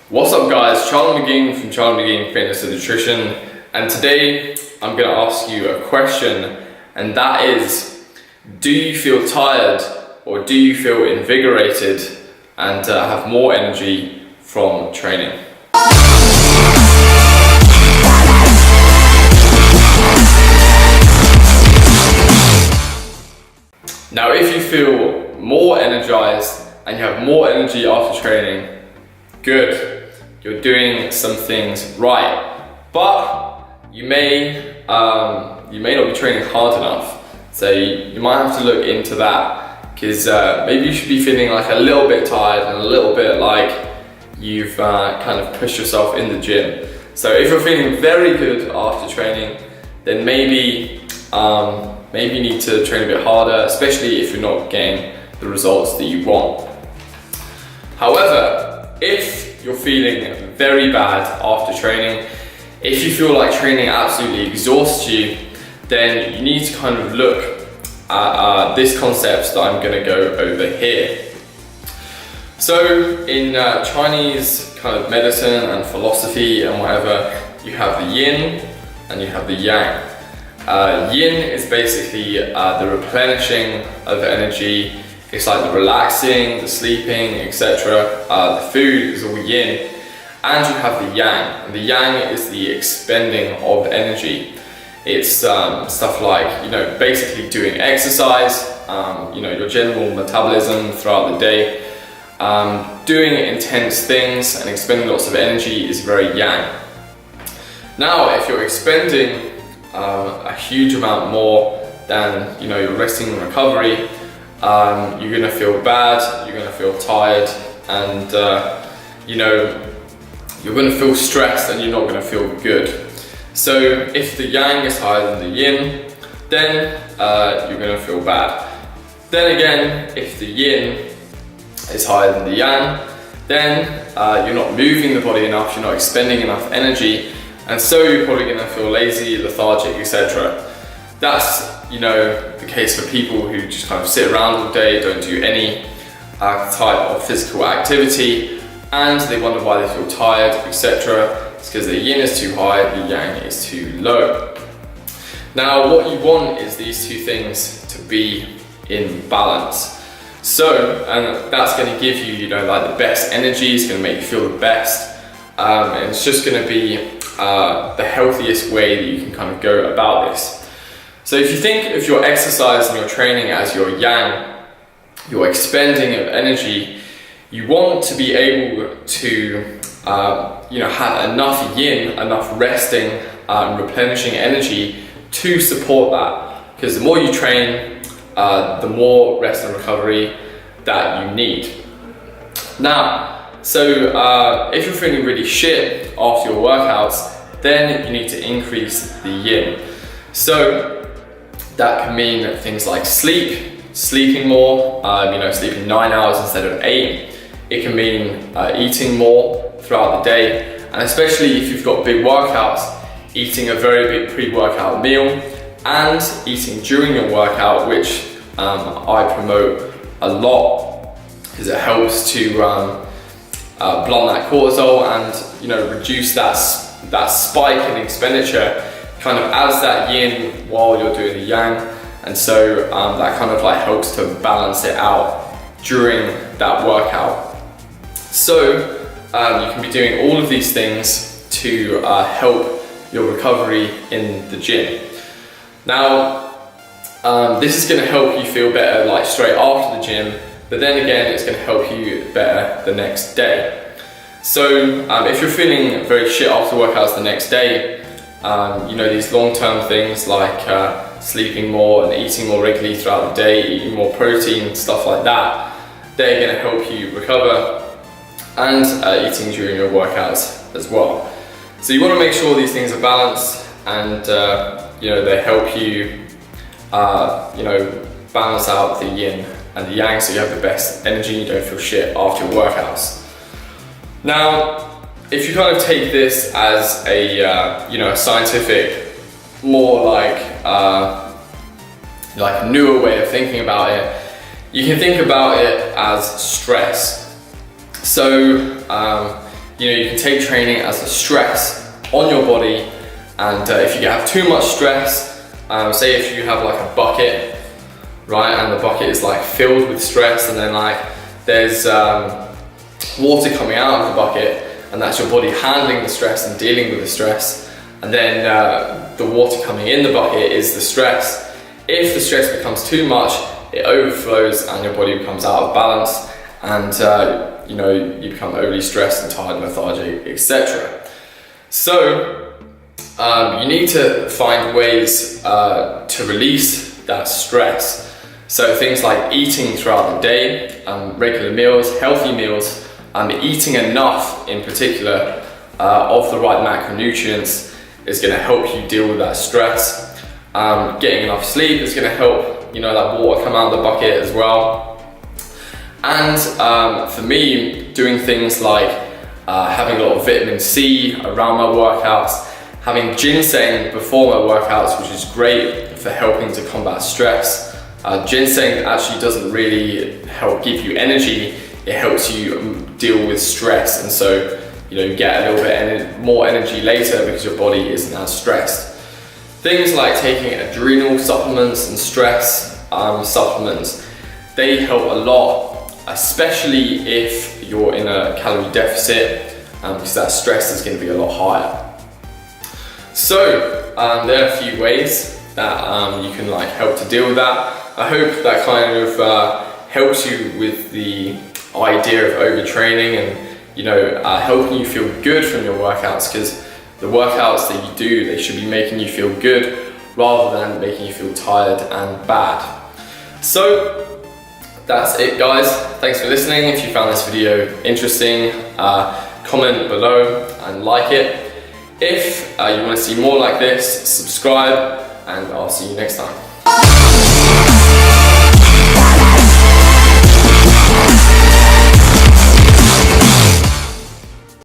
What's up guys, Charlie McGee from Charlie McGee Fitness and Nutrition, and today I'm going to ask you a question, and that is, do you feel tired or do you feel invigorated and have more energy from training? Now if you feel more energized and you have more energy after training, good, you're doing some things right, but you may not be training hard enough, so you might have to look into that, because maybe you should be feeling like a little bit tired and a little bit like you've kind of pushed yourself in the gym. So if you're feeling very good after training, then maybe you need to train a bit harder, especially if you're not getting the results that you want. However, if you're feeling very bad after training, if you feel like training absolutely exhausts you, then you need to kind of look at this concept that I'm going to go over here. So in Chinese kind of medicine and philosophy and whatever, you have the yin and you have the yang. Yin is basically the replenishing of energy. It's like the relaxing, the sleeping, etc. The food is all yin. And you have the yang. And the yang is the expending of energy. It's stuff like, basically doing exercise, your general metabolism throughout the day. Doing intense things and expending lots of energy is very yang. Now, if you're expending a huge amount more than your resting and recovery, you're going to feel bad, you're going to feel tired, and you're going to feel stressed and you're not going to feel good. So if the yang is higher than the yin, then you're going to feel bad. Then again, if the yin is higher than the yang, then you're not moving the body enough, you're not expending enough energy, and so you're probably going to feel lazy, lethargic, etc. That's the case for people who just kind of sit around all day, don't do any type of physical activity, and they wonder why they feel tired, etc. It's because the yin is too high, the yang is too low. Now what you want is these two things to be in balance. So, and that's going to give you, like the best energy, it's going to make you feel the best, and it's just going to be the healthiest way that you can kind of go about this. So if you think of your exercise and your training as your yang, your expending of energy, you want to be able to have enough yin, enough resting, replenishing energy to support that. Because the more you train, the more rest and recovery that you need. Now, so if you're feeling really shit after your workouts, then you need to increase the yin. So that can mean things like sleeping more, sleeping 9 hours instead of 8. It can mean eating more throughout the day, and especially if you've got big workouts, eating a very big pre-workout meal and eating during your workout, which I promote a lot because it helps to blunt that cortisol and reduce that spike in expenditure. Kind of adds that yin while you're doing the yang, and so that kind of like helps to balance it out during that workout. So you can be doing all of these things to help your recovery in the gym. Now this is going to help you feel better like straight after the gym, but then again it's going to help you better the next day. So if you're feeling very shit after workouts the next day, these long-term things like sleeping more and eating more regularly throughout the day, eating more protein, stuff like that, they're going to help you recover, and eating during your workouts as well. So you want to make sure these things are balanced, and they help you balance out the yin and the yang, so you have the best energy and you don't feel shit after your workouts. Now, if you kind of take this as a scientific, more like newer way of thinking about it, you can think about it as stress. So you can take training as a stress on your body, and if you have too much stress, say if you have like a bucket, right, and the bucket is like filled with stress, and then like there's water coming out of the bucket, and that's your body handling the stress and dealing with the stress, and then the water coming in the bucket is the stress. If the stress becomes too much, it overflows and your body becomes out of balance, and you become overly stressed and tired, lethargic, etc. So you need to find ways to release that stress. So things like eating throughout the day, regular meals, healthy meals, eating enough in particular of the right macronutrients is going to help you deal with that stress. Getting enough sleep is going to help that water come out of the bucket as well. And for me, doing things like having a lot of vitamin C around my workouts, having ginseng before my workouts, which is great for helping to combat stress. Ginseng actually doesn't really help give you energy, it helps you deal with stress, and so you get a little bit more energy later because your body isn't as stressed. Things like taking adrenal supplements and stress supplements, they help a lot, especially if you're in a calorie deficit, because that stress is going to be a lot higher. So there are a few ways that you can help to deal with that. I hope that kind of helps you with the idea of overtraining and helping you feel good from your workouts, because the workouts that you do, they should be making you feel good rather than making you feel tired and bad. So that's it, guys. Thanks for listening. If you found this video interesting, comment below and like it. If you want to see more like this, subscribe, and I'll see you next time.